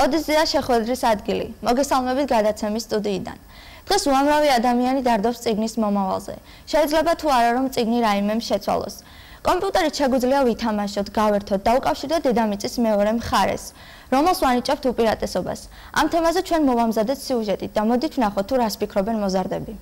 აუდიზია შეხვედრის ადგილი. მოგესალმებით გადაცემის სტუდიიდან. დღეს უამრავი ადამიანი დარდობს წიგნის მომავალზე. შეიძლება თუ არა რომ წიგნი რაიმემ შეცვალოს. კომპიუტერით შეგვიძლია ვითამაშოთ, გავერთოთ და უკავშირდეთ დედამიწის მეორე მხარეს, რომელს ვანიჭებთ უპირატესობას. ამ თემაზე ჩვენ მოვამზადეთ სიუჟეტით და მოდით ვნახოთ თუ რას ფიქრობენ მოზარდები.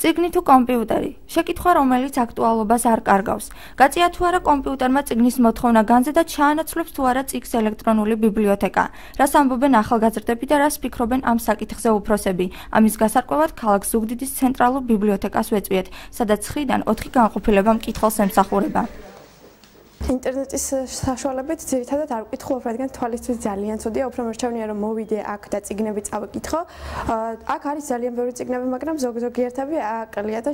წიგნი თუ კომპიუტერი? შეკითხვა, რომელიც აქტუალობას არ კარგავს. გაწია თუ არა კომპიუტერმა წიგნის მოთხოვნა განზე და ჩაანაცვლებს თუ არა წიგნს ელექტრონული ბიბლიოთეკა. რას ამბობენ ახალგაზრდები და რას ფიქრობენ ამ საკითხზე უფროსები? ამის გასარკვევად ქალაქ ზუგდიდის ცენტრალურ ბიბლიოთეკას ვეწვიეთ, სადაც 9-დან 4 განყოფილება მკითხველს ემსახურება. ინტერნეტის საშუალებით ძირითადად არ ვკითხულობ, რადგან თვალისთვის ძალიან ცუდია, უფრო მორჩევნია რომ მოვიდე აქ და წიგნები წავიკითხო. აქ არის ძალიან ბევრი წიგნები, მაგრამ ზოგიერთები აკლია და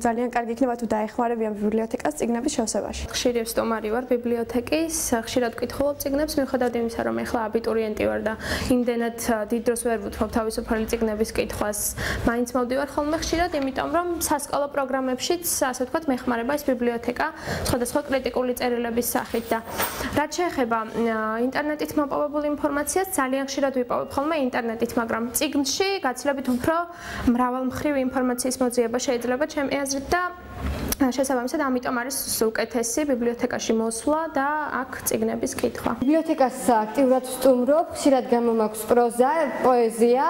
ძალიან კარგი იქნება თუ დაეხმარები ამ ბიბლიოთეკას წიგნების შევსებაში. ხშირი სტომარი ვარ ბიბლიოთეკის, ხშირად ვკითხულობ წიგნებს, მიუხედავად იმისა, რომ ეხლა აბიტურიენტი ვარ და იმდენად დიდ დროს ვერ ვუთმობ თავისუფალი წიგნების კითხვას. მაინც მოვდივარ ხოლმე ხშირად, იმიტომ რომ სასკოლო პროგრამებშიც, ასე ვთქვათ, მეხმარება ეს ბიბლიოთეკა სხვადასხვა კრიტიკული წერილების სახით და რაც შეეხება ინტერნეტით მოპოვებულ ინფორმაციას, ძალიან ხშირად ვიპოვებ ხოლმე ინტერნეტით, მაგრამ წიგნში გაცილებით უფრო მრავალმხრივი ინფორმაციის მოძიება შეიძლება ჩემი აზრით და შესაბამისად ამიტომ არის უკეთესი ბიბლიოთეკაში მოსვლა და აქ წიგნების კითხვა. ბიბლიოთეკას აქტიურად ვსტუმრობ, ხშირად გამომაქვს პროზა, პოეზია,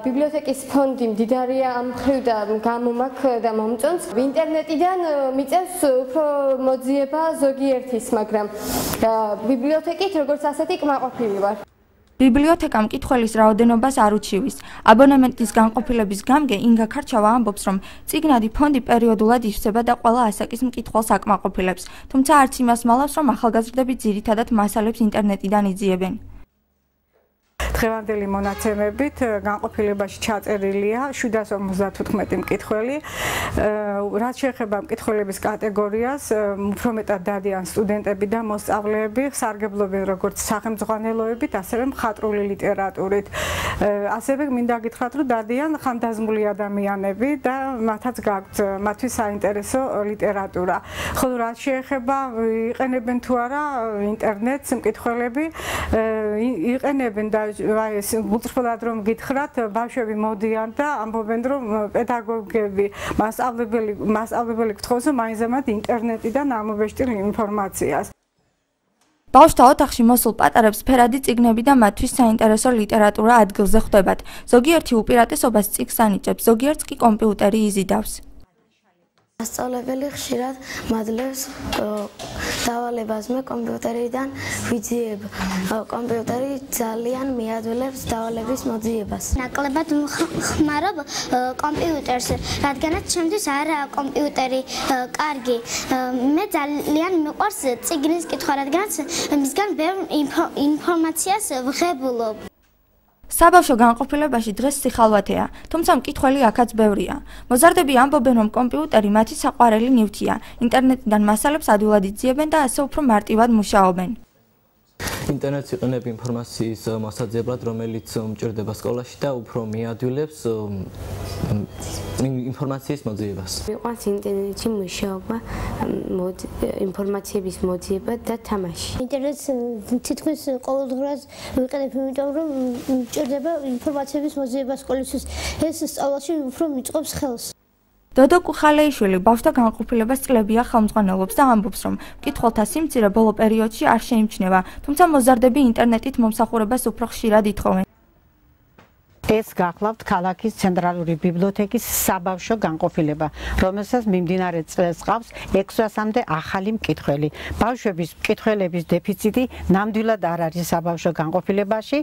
ბიბლიოთეკის ფონდი მდიდარია ამ მხრივ და გამომაქვს და მომწონს. ინტერნეტიდან მიწევს უფრო მოძიება ზოგიერთის, მაგრამ ბიბლიოთეკით როგორც ასეთი კმაყოფილი ვარ. ბიბლიოთეკა მკითხველის რაოდენობას არ უჩივის. აბონემენტის განყოფილების გამგე ინგა ქარჩავა ამბობს, რომ წიგნადი ფონდი პერიოდულად ივსება და ყველა ასაკის მკითხველს აკმაყოფილებს, თუმცა არც იმას მალავს, რომ ახალგაზრდები ძირითადად მასალებს ინტერნეტიდან იძიებენ. დღევანდელი მონაცემებით განყოფილებაში ჩაწერილია 755 მკითხველი. რაც შეეხება მკითხველების კატეგორიას, უფრო მეტად დადიან სტუდენტები და მოსწავლეები, სარგებლობენ როგორც სახელმძღვანელოებით, ასევე მხატვრული ლიტერატურით. ასევე მინდა გითხრათ, რომ დადიან ხანდაზმული ადამიანები და მათაც გაქვთ მათთვის საინტერესო ლიტერატურა. ხოლო რაც შეეხება იყენებენ თუ არა ინტერნეტს მკითხველები, იყენებენ და ეს უწრფელად რომ გითხრათ, ბავშვები მოდიან და ამბობენ, რომ პედაგოგები, მასწავლებელი გთხოვს, რომ მაინცდამად ინტერნეტიდან ამობეჭდილ ინფორმაციას. ბავშვთა ოთახში მოსულ პატარებს ფერადი წიგნები და მათთვის საინტერესო ლიტერატურა ადგილზე ხვდებათ. ზოგიერთი უპირატესობას წიგნს ანიჭებს, ზოგიერთს კი კომპიუტერი იზიდავს. მასწავლებელი ხშირად მადლებს დავალებას მე კომპიუტერიდან ვიძიებ. კომპიუტერი ძალიან მიადვილებს დავალების მოძიებას. ნაკლებად ხმარობ კომპიუტერს, რადგანაც ჩემთვის არაა კომპიუტერი კარგი. მე ძალიან მიყვარს წიგნის კითხვა, რადგანაც მისგან ბევრ ინფორმაციას ვღებულობ. საბავშვო განყოფილებაში დღეს სიხალვათეა, თუმცა მკითხველი აქაც ბევრია. მოზარდები ამბობენ, რომ კომპიუტერი მათი საყვარელი ნივთია, ინტერნეტიდან მასალებს ადვილად იძიებენ და ასე უფრო მარტივად მუშაობენ. ინტერნეტს იყენებ ინფორმაციის მასაძებლად, რომელიც მჭირდება სკოლაში და უფრო მიადვილებს ინფორმაციის მოძიებას. მიყვარს ინტერნეტში მუშაობა, ინფორმაციების მოძიება და თამაში. ინტერნეტს თითქმის ყოველდღურად ვიყენებ, იმიტომ რომ მჭირდება ინფორმაციების მოძიება სკოლისთვის. ეს სწავლაში უფრო მიწყობს ხელს. დოდო კუხალეიშვილი ბავშვთა განყოფილებას წლებია ხელმძღვანელობს და ამბობს, რომ მკითხველთა სიმცირე ბოლო პერიოდში არ შეიმჩნევა, თუმცა მოზარდები ინტერნეტით მომსახურებას უფრო ხშირად ითხოვენ. ეს გახლავთ ქალაქის ცენტრალური ბიბლიოთეკის საბავშვო განყოფილება, რომელსაც მიმდინარე წელს ყავს 600-მდე ახალი მკითხველი. ბავშვების მკითხველების დეფიციტი ნამდვილად არ არის საბავშვო განყოფილებაში.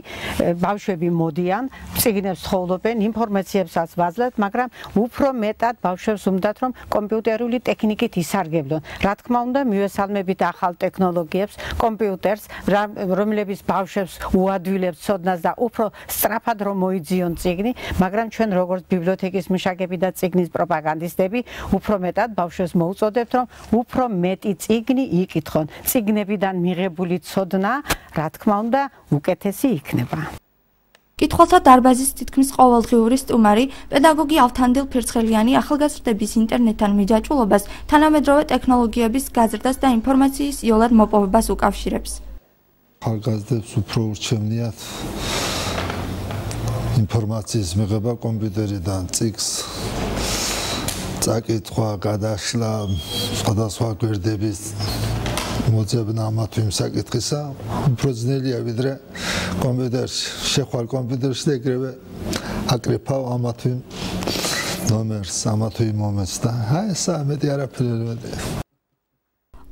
ბავშვები მოდიან, წიგნებს ხოვლობენ, ინფორმაციებსაც ვაძლევთ, მაგრამ უფრო მეტად ბავშვებს უნდათ, რომ კომპიუტერული ტექნიკით ისარგებლონ. რა თქმა უნდა, მივესალმებით ახალ ტექნოლოგიებს, კომპიუტერს, რომლებიც ბავშვებს უადვილებს ცოდნას და უფრო სწრაფად რომ მოიძიონ წიგნი, მაგრამ ჩვენ როგორც ბიბლიოთეკის მუშაკები და წიგნის პროპაგანდისტები უფრო მეტად ბავშვებს მოუწოდებთ, რომ უფრო მეტი წიგნი იკითხონ. წიგნებიდან მიღებული ცოდნა, რა თქმა უნდა, უკეთესი იქნება. კითხველთა დარბაზის თითქმის ყოველდღიური სტუმარი, პედაგოგი ავთანდილ ფირცხელიანი ახალგაზრდების ინტერნეტთან მიჯაჭვულობას, თანამედროვე ტექნოლოგიების გაზრდას და ინფორმაციის იოლად მოპოვებას უკავშირებს. ახალგაზრდებს უფრო ურჩევნიათ ინფორმაციის მიღება კომპიუტერიდან, წიგნს წაკითხვა, გადაშლა, სხვადასხვა გვერდების მოძებნა ამა თუ იმ საკითხისა უფრო ძნელია ვიდრე კომპიუტერში. შეხვალ კომპიუტერში და ეგრევე აკრიფავ ამა თუ იმ ნომერს, ამა თუ იმ მომენტს და ესა მეტი არაფერი არ მეტია.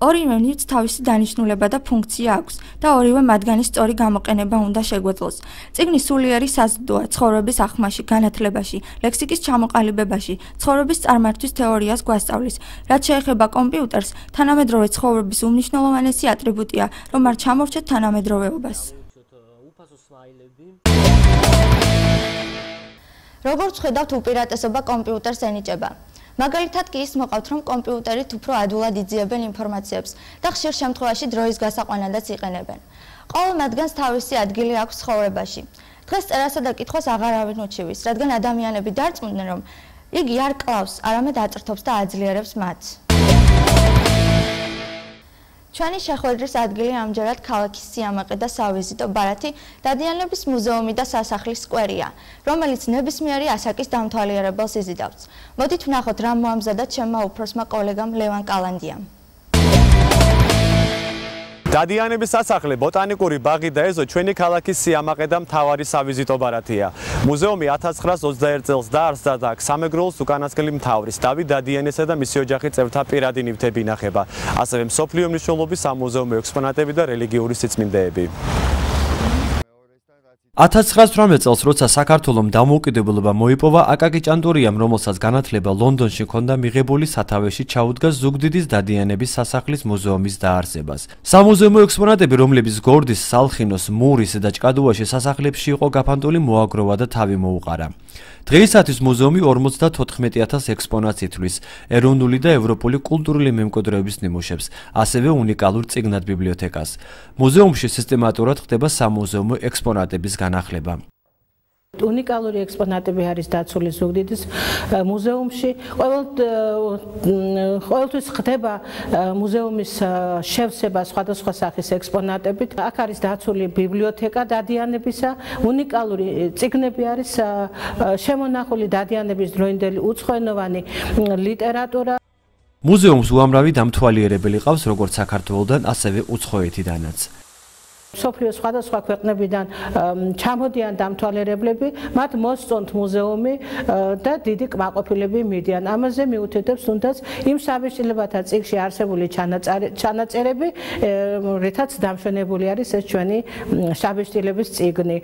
ორივე ნივთს თავისი დანიშნულება და ფუნქცია აქვს და ორივე მათგანის სწორი გამოყენება უნდა შეგვეძლოს. წიგნის სულიერი საზრდოა ცხოვრების ახმაში, განათლებაში, ლექსიკის ჩამოყალიბებაში, ცხოვრების წარმართვის თეორიას გვასწავლის. რაც შეეხება კომპიუტერს, თანამედროვე ცხოვრების უმნიშვნელოვანესი ატრიბუტია, რომ არ ჩამორჩეთ თანამედროვეობას. როგორც ხედავთ, უპირატესობა კომპიუტერს ენიჭება. მაგალითად კი ის მოყავთ, რომ კომპიუტერით უფრო ადვილად იძიებენ ინფორმაციებს და ხშირ შემთხვევაში დროის გასაყვანადაც იყენებენ. ყოველ მათგანს თავისი ადგილი აქვს ცხოვრებაში. დღეს წერასა და კითხვას აღარავინ უჩივის, რადგან ადამიანები დარწმუნდნენ, რომ იგი არ კლავს, არამედ აწრთობს და აძლიერებს მათ. ჩვენი შეხვედრის ადგილი ამჯერად ქალაქის სიამაყე და სავიზიტო ბარათი დადიანების მუზეუმი და სასახლის სკვერია, რომელიც ნებისმიერი ასაკის დამთვალიერებელს იზიდავს. მოდით ვნახოთ, რა მოამზადა ჩემმა უფროსმა კოლეგამ ლევან კალანდიამ. დადიანების სასახლე, ბოტანიკური ბაღი და ეზო ჩვენი ქალაქის სიამაყე და მთავარი სავიზიტო ბარათია. მუზეუმი 1921 წელს დაარსდა და სამეგროლოს უკანასკნელი მთავრის დავით დადიანისა და მისი ოჯახის წევრთა პირადი ნივთები ინახება. ასევე მსოფლიო მნიშვნელობის სამუზეუმო ექსპონატები და რელიგიური სიწმინდეები. 1918 წელს, როცა საქართველომ დამოუკიდებლობა მოიპოვა, აკაკი ჭანტურიამ, რომელსაც განათლება ლონდონში ჰქონდა მიღებული, სათავეში ჩაუდგა ზუგდიდის დადიანების სასახლის მუზეუმის დაარსებას. სამუზეუმო ექსპონატები, რომლებიც გორდის, სალხინოს, მურის და ჭკადუაში სასახლებში იყო გაფანტული, მოაგროვა და თავი მოუყარა. დღეისათვის მუზეუმი 54,000 ექსპონატს ითვლის, ეროვნული და ევროპული კულტურული მემკვიდრეობის ნიმუშებს, ასევე უნიკალურ წიგნად ბიბლიოთეკას. მუზეუმში სისტემატურად ხდება სამუზეუმო ექსპონატების განახლება. უნიკალური ექსპონატები არის დაცული ზუგდიდის მუზეუმში. ყოველთვის ხდება მუზეუმის შევსება სხვადასხვა სახის ექსპონატებით. აქ არის დაცული ბიბლიოთეკა დადიანებისა, უნიკალური წიგნები არის შემონახული დადიანების დროინდელი უცხოენოვანი ლიტერატურა. მუზეუმს უამრავი დამთვალიერებელი ყავს როგორც საქართველოდან, ასევე უცხოეთიდანაც. სოფლიოს სხვადასხვა ქვეყნებიდან ჩამოდიან დამთვალიერებლები, მათ მოსწონთ მუზეუმი და დიდი კმაყოფილები მიდიან. ამაზე მიუთითებს თუნდაც იმ საბეჭდილებათა წიგნში არსებული ჩანაწერები, რითაც დამშვენებული არის ეს ჩვენი საბეჭდილების წიგნი.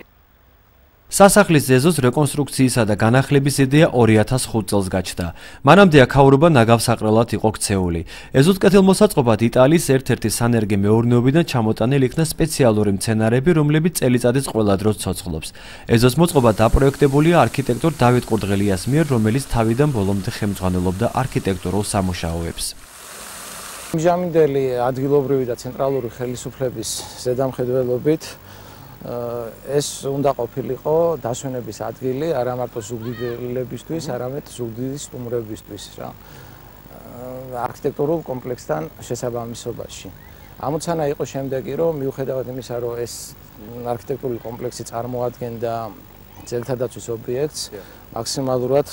სასახლის ეზოს რეკონსტრუქციისა და განახლების იდეა 2005 წელს გაჩნდა. მანამდე აქაურობა ნაგავსაყრელად იყო ქცეული. ეზოს კეთილმოსაწყობად იტალიის ერთ-ერთი სანერგე მეურნეობიდან ჩამოტანილი იქნა სპეციალური მცენარეები, რომლებიც წელიწადის ყველა დროს ცოცხლობს. ეზოს მოწყობა დაპროექტებულია არქიტექტორ დავით ყურდღელიას მიერ, რომელიც თავიდან ბოლომდე ხელმძღვანელობდა არქიტექტურულ სამუშაოებს. ამჟამინდელი ადგილობრივი და ცენტრალური ხელისუფლების ზედამხედველობით ეს უნდა ყოფილიყო დასვენების ადგილი არა მარტო ზუგდიდებისთვის, არამედ ზუგდიდის სტუმრებისთვის რა. არქიტექტურულ კომპლექსთან შესაბამისობაში. ამოცანა იყო შემდეგი, რომ მიუხედავად იმისა, რომ ეს არქიტექტურული კომპლექსი წარმოადგენდა ძეგლთა დაცვის ობიექტს, მაქსიმალურად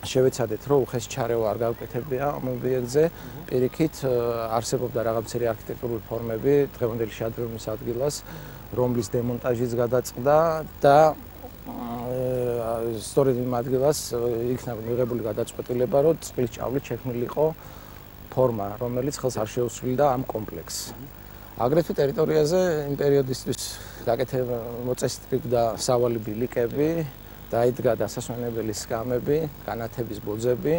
შევეცადეთ, რომ უხეში ჩარევა არ გავკეთებია ამ ობიექტზე. პირიქით არსებობდა რაღაცნაირი არქიტექტურული ფორმები დღევანდელი შადრევის ადგილას, რომლის დემონტაჟიც გადაწყდა და სწორედ იმ ადგილას იქნა მიღებული გადაწყვეტილება, რომ წყლის ჭავლით შექმნილიყო ფორმა, რომელიც ხელს არ შეუსრულდა ამ კომპლექსს. აგრეთვე ტერიტორიაზე იმ პერიოდისთვის მოწესრიგდა სავალი ბილიკები, დაიდგა დასასვენებელი სკამები, განათების ბოძები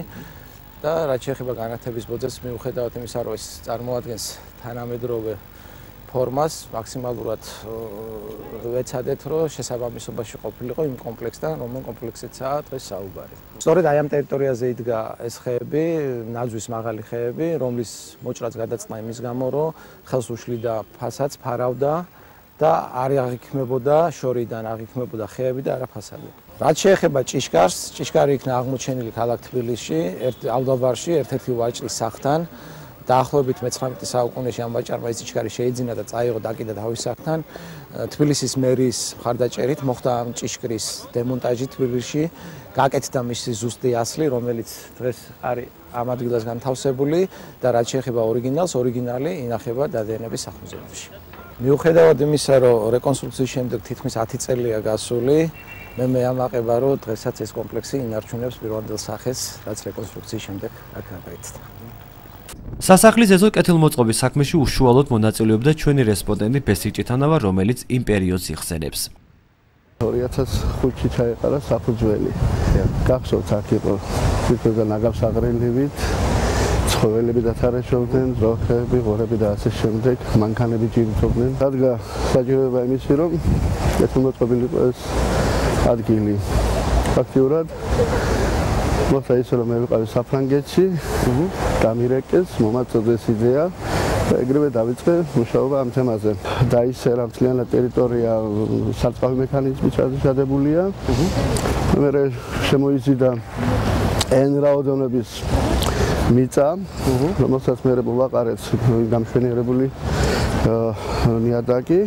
და რაც შეეხება განათების ბოძებს, მიუხედავად იმისა, რომ ეს წარმოადგენს თანამედროვე ფორმას, მაქსიმალურად ვეცადეთ, რომ შესაბამისობაში ყოფილიყო იმ კომპლექსთან, რომელ კომპლექსიცაა დღეს საუბარი. სწორედ აი ამ ტერიტორიაზე იდგა ეს ხეები, ნაძვის მაღალი ხეები, რომლის მოჭრაც გადაწყდა იმის გამო, რომ ხელს უშლიდა ფასადს, ფარავდა და არ აღიქმებოდა შორიდან აღიქმებოდა ხეები და არა ფასადი. რაც შეეხება ჭიშკარს, ჭიშკარი იქნა აღმოჩენილი ქალაქ თბილისში, ალდაბარში, ერთ-ერთი ვაჭრის სახლთან, დაახლოებით მე-19 საუკუნეში ამ ვაჭარმა ის იჩქარი შეიძინა და წაიღო დაკიდა თავის საქმთან. თბილისის მერის მხარდაჭერით მოხდა ამ ჭიშკრის დემონტაჟი თბილისში. გაკეთდა მისი ზუსტი ასლი, რომელიც დღეს არის ამ ადგილას განთავსებული და რაც შეეხება ორიგინალს, ორიგინალი ინახება დადიანების სახლ-მუზეუმში. მიუხედავად იმისა, რომ რეკონსტრუქციის შემდეგ თითქმის 10 წელია გასული, მე მეამაყება, რომ დღესაც ეს კომპლექსი ინარჩუნებს პირვანდელ სახეს, რაც რეკონსტრუქციის შემდეგ აქ გაიცდა. სასახლის ეზო კეთილმოწყობის საქმეში უშუალოდ მონაწილეობდა ჩვენი რესპონდენტი ბესი ჭითანავა, რომელიც იმ პერიოდს იხსენებს. 2005-ში ჩაეყარა საფუძველი. გახსოვთ, აქ იყო თვითონ ნაგავსაღრელივით, ცხოველები დათარეშობდნენ, ძროხები, ღორები და ასე შემდეგ, მანქანები ჯირითობდნენ. დადგა საჭიროება იმისი, რომ კეთილმოწყობილი იყო ეს ადგილი. ფაქტიურად მოხდა ის, რომ მე ვიყავი საფრანგეთში, დამირეკეს, მომაწოდეს იდეა და ეგრევე დავიწყე მუშაობა ამ თემაზე. დაისერა მთლიანად ტერიტორია სარწყავი მექანიზმით შადებულია. მერე შემოიზიდა N რაოდენობის მიწა, რომელსაც მე მოვაყარეთ გამშვენიერებული ნიადაგი.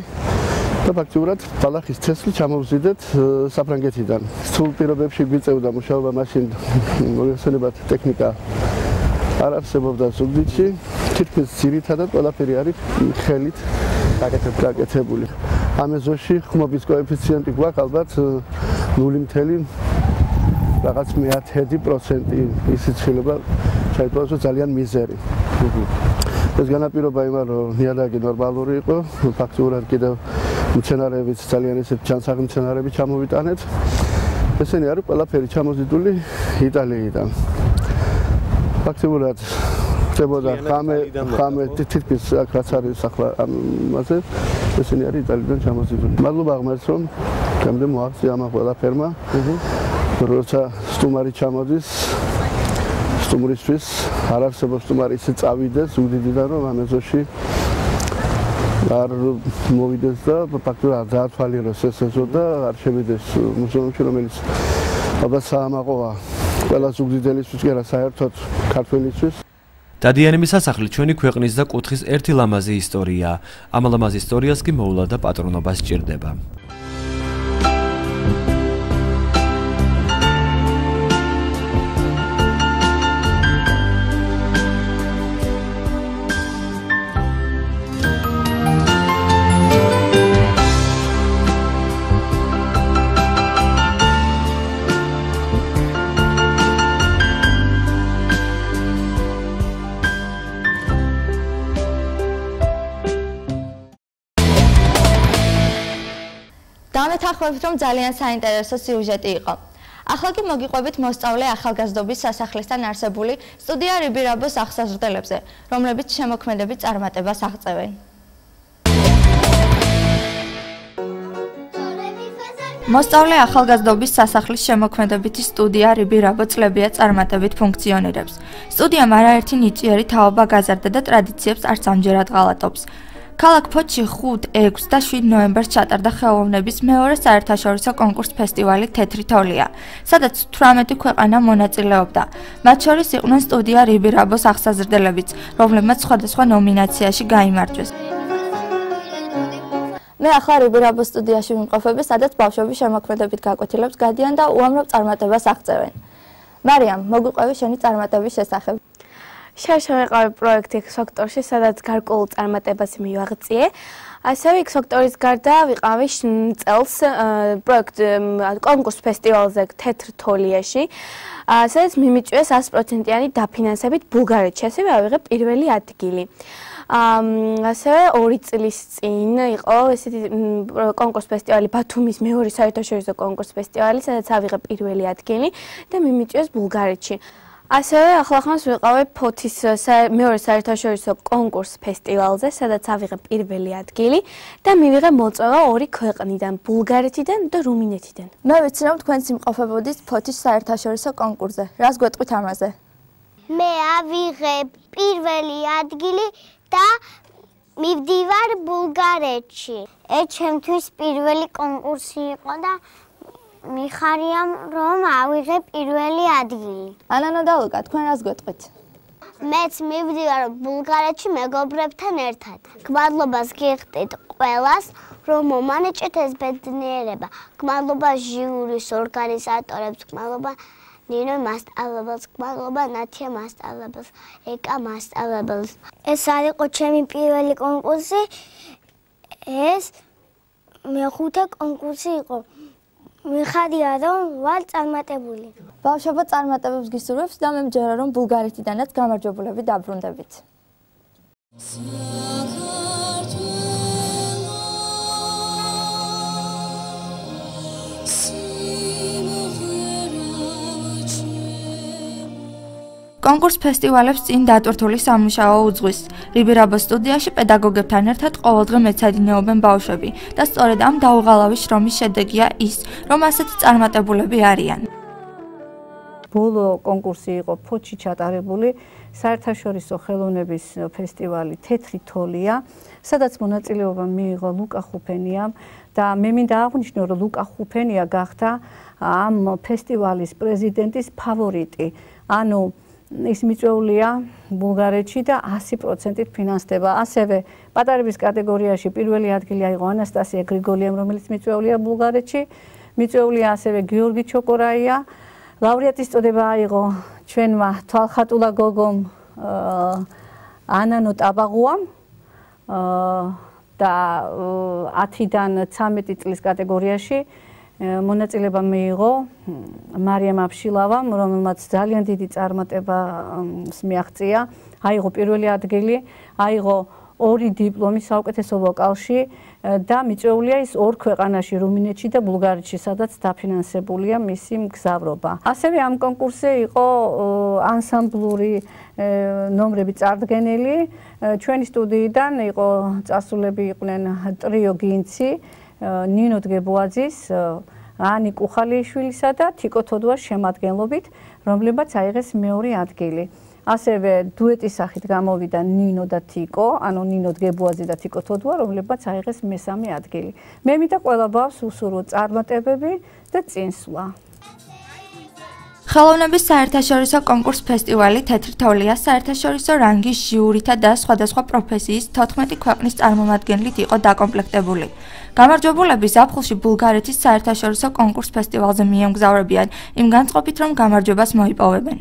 და ფაქტიურად ბალახის თესლი ჩამოვზიდეთ საფრანგეთიდან. სულ პირობებში გვიწევდა მუშაობა მაშინ მოიხსენებათ ტექნიკა არ არსებობდა ზუგდიდში. თითქმის ძირითადად ყველაფერი არის ხელით გაკეთებული. ამ ეზოში ხმობის კოეფიციენტი გვაქვს ალბათ 0.1 რაღაც 1% ისიც შეიძლება ჩაითვალოს რომ ძალიან მიზერი. ეს განაპირობა იმან რომ ნიადაგი ნორმალური იყო, ფაქტიურად კიდევ მცენარეებიც ძალიან ისეთ ჯანსაღი მცენარეები ჩამოვიტანეთ. ესენი არის ყველაფერი ჩამოზიდული იტალიიდან. ფაქტიურად ხდებოდა ხამე თითქმის აქ რაც არის ახლა ამაზე ესენი არის იტალიიდან ჩამოზიდული. მადლობა ღმერთს რომ გამდე მოაღწია ამ ყველაფერმა. როცა სტუმარი ჩამოდის სტუმრისთვის არ არსებობს სტუმარი ისე წავიდეს ზუგდიდიდან რომ ამ ეზოში არ მოვიდეს და ფაქტობრივად დაათვალიეროს ეს ეზო და არ შევიდეს მუზეუმში, რომელიც ალბათ საამაყოა ყველა ზუგდიდელისთვის კი არა საერთოდ ქართველისთვის. დადიანების სასახლე ჩვენი ქვეყნის და კუთხის ერთი ლამაზი ისტორიაა. ამ ლამაზ ისტორიას კი მოულა და პატრონობა სჭირდება. დამეთანხმებით, რომ ძალიან საინტერესო სიუჟეტი იყო. ახლა კი მოგიყვებით მოსწავლე ახალგაზრდობის სასახლესთან არსებული სტუდია რიბირაბოს აღსაზრდელებზე, რომლებიც შემოქმედებით წარმატებას აღწევენ. მოსწავლე ახალგაზრდობის სასახლის შემოქმედებითი სტუდია რიბირაბო წლებია წარმატებით ფუნქციონირებს. სტუდიამ არაერთი ნიჭიერი თაობა გაზარდა და ტრადიციებს არც ამჯერად ღალატობს. ქალაქ ფოთში 5, 6 და 7 ნოემბერს ჩატარდა ხელოვნების მეორე საერთაშორისო კონკურს ფესტივალი თეთრი თოლია, სადაც 18 ქვეყანა მონაწილეობდა. მათ შორის იყვნენ სტუდია რიბირაბოს აღსაზრდელებიც, რომლებმაც სხვადასხვა ნომინაციაში გაიმარჯვეს. მე ახლა რიბირაბოს სტუდიაში ვიმყოფები, სადაც ბავშვები შემოქმედებით გაკვეთილებს გადიან და უამრავ წარმატებას აღწევენ. მარიამ, მოგვიყვევი შენი წარმატების შესახებ. შევიყავი პროექტი X-Factor-ში, სადაც გარკვეულ წარმატებას მივაღწიე. ასევე X-Factor-ის გარდა ვიყავი წელს პროექტ კონკურს ფესტივალზე თეთრ თოლიაში, სადაც მიმიწვიეს 100%-იანი დაფინანსებით ბულგარეთში, ასევე ავიღე პირველი ადგილი. ასევე 2 წლის წინ იყო ესეთი კონკურს ფესტივალი ბათუმის მეორე საერთაშორისო კონკურს ფესტივალი, სადაც ავიღე პირველი ადგილი და მიმიწვიეს ბულგარეთში. ასევე ახლახანს ვიყავი ფოთის მეორე საერთაშორისო კონკურს ფესტივალზე, სადაც ავიღე პირველი ადგილი და მივიღე მოწვევა 2 ქვეყნიდან, ბულგარეთიდან და რუმინეთიდან. მე ვიცი რომ თქვენც იმყოფებოდით ფოთის საერთაშორისო კონკურსზე. რას გვეტყვით ამაზე? მე ავიღე პირველი ადგილი და მივდივარ ბულგარეთში. ეს ჩემთვის პირველი კონკურსი იყო და მიხარია რომ ავიღე პირველი ადგილი. ანანო და ლუკა, თქვენ რას გვეტყვით? მეც მივდივარ ბულგარეთში მეგობრებთან ერთად. გმადლობას გიხდით ყველას, რომ მომანიჭეთ ეს ბედნიერება. გმადლობა ჟიურის ორგანიზატორებს, გმადლობა ნინო მასწავლებელს, გმადლობა ნათია მასწავლებელს, ეკა მასწავლებელს. ეს არ იყო ჩემი პირველი კონკურსი, ეს მეხუთე კონკურსი იყო. მიხარია რომ ვარ წარმატებული. ბავშვობა წარმატებებს გისურვებს და მე მჯერა რომ ბულგარეთიდანაც გამარჯვებულები დაბრუნდებით. კონკურს ფესტივალებს წინ დატვირთული სამუშაო უძღვის. რიბირაბოს სტუდიაში პედაგოგებთან ერთად ყოველდღე მეცადინეობენ ბავშვები და სწორედ ამ დაუღალავი შრომის შედეგია ის, რომ ასეთი წარმატებულები არიან. ბოლო კონკურსი იყო ფოთში ჩატარებული საერთაშორისო ხელოვნების ფესტივალი თეთრი თოლია, სადაც მონაწილეობა მიიღო ლუკა ხუფენიამ და მე მინდა აღვნიშნო, რომ ლუკა ხუფენია გახდა ამ ფესტივალის პრეზიდენტის ფავორიტი. ანუ ის მიწვეულია ბულგარეთში და 100%-ით ფინანსდება. ასევე პატარების კატეგორიაში პირველი ადგილი აიღო ანასტასია გრიგოლიამ, რომელიც მიწვეულია ბულგარეთში. მიწვეულია ასევე გიორგი ჩოკორაია. ლაურეატის წოდება აიღო ჩვენმა თვალხატულა გოგომ ანანო ტაბაღუამ და 10-დან 13 წლის კატეგორიაში მონაწილეობა მიიღო მარიამ აფშილავამ, რომელმაც ძალიან დიდი წარმატება მიაღწია. აიღო პირველი ადგილი, აიღო 2 დიპლომი საუკეთესო ვოკალში და მიწვეულია ის 2 ქვეყანაში, რუმინეთში და ბულგარეთში, სადაც დაფინანსებულია მისი მგზავრობა. ასევე ამ კონკურსზე იყო ანსამბლური ნომრები წარდგენილი. ჩვენი სტუდიიდან იყო წასულები იყვნენ ტრიო გინცი, ნინო დგებუაძის, ანი კუხალიაშვილისა და თიკო თოდუას შემადგენლობით, რომლებმაც აიღეს მეორე ადგილი. ასევე დუეტის სახით გამოვიდა ნინო და თიკო, ანუ ნინო დგებუაძე და თიკო თოდუა, რომლებმაც აიღეს მესამე ადგილი. მე მინდა ყველა ბავშვს უსურვო წარმატებები და წინსვლა. ხელოვნების საერთაშორისო კონკურს ფესტივალი თეთრი თოლია საერთაშორისო რანგის ჟიურითა და სხვადასხვა პროფესიის 14 ქვეყნის წარმომადგენლით იყო დაკომპლექტებული. გამარჯვებულები ზაფხულში ბულგარეთის საერთაშორისო კონკურს ფესტივალზე მიემგზავრებიან იმ განწყობით, რომ გამარჯვებას მოიპოვებენ.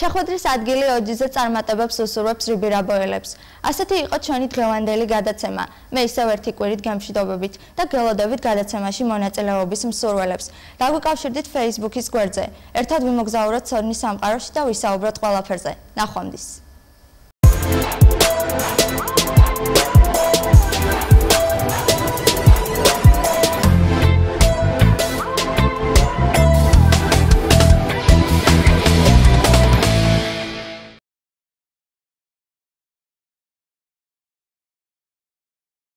შეხვედრის ადგილი ოჯიზე წარმატებებს უსურვებს რიბირაბოელებს. ასეთი იყო ჩვენი დღევანდელი გადაცემა. მე ისევ ერთი კვირით გემშვიდობებით და გელოდებით გადაცემაში მონაწილეობის მსურველებს. დაგვიკავშირდით Facebook-ის გვერდზე. ერთად ვიმოგზაუროთ ცოდნის სამყაროში და ვისაუბროთ ყველაფერზე. ნახვამდის.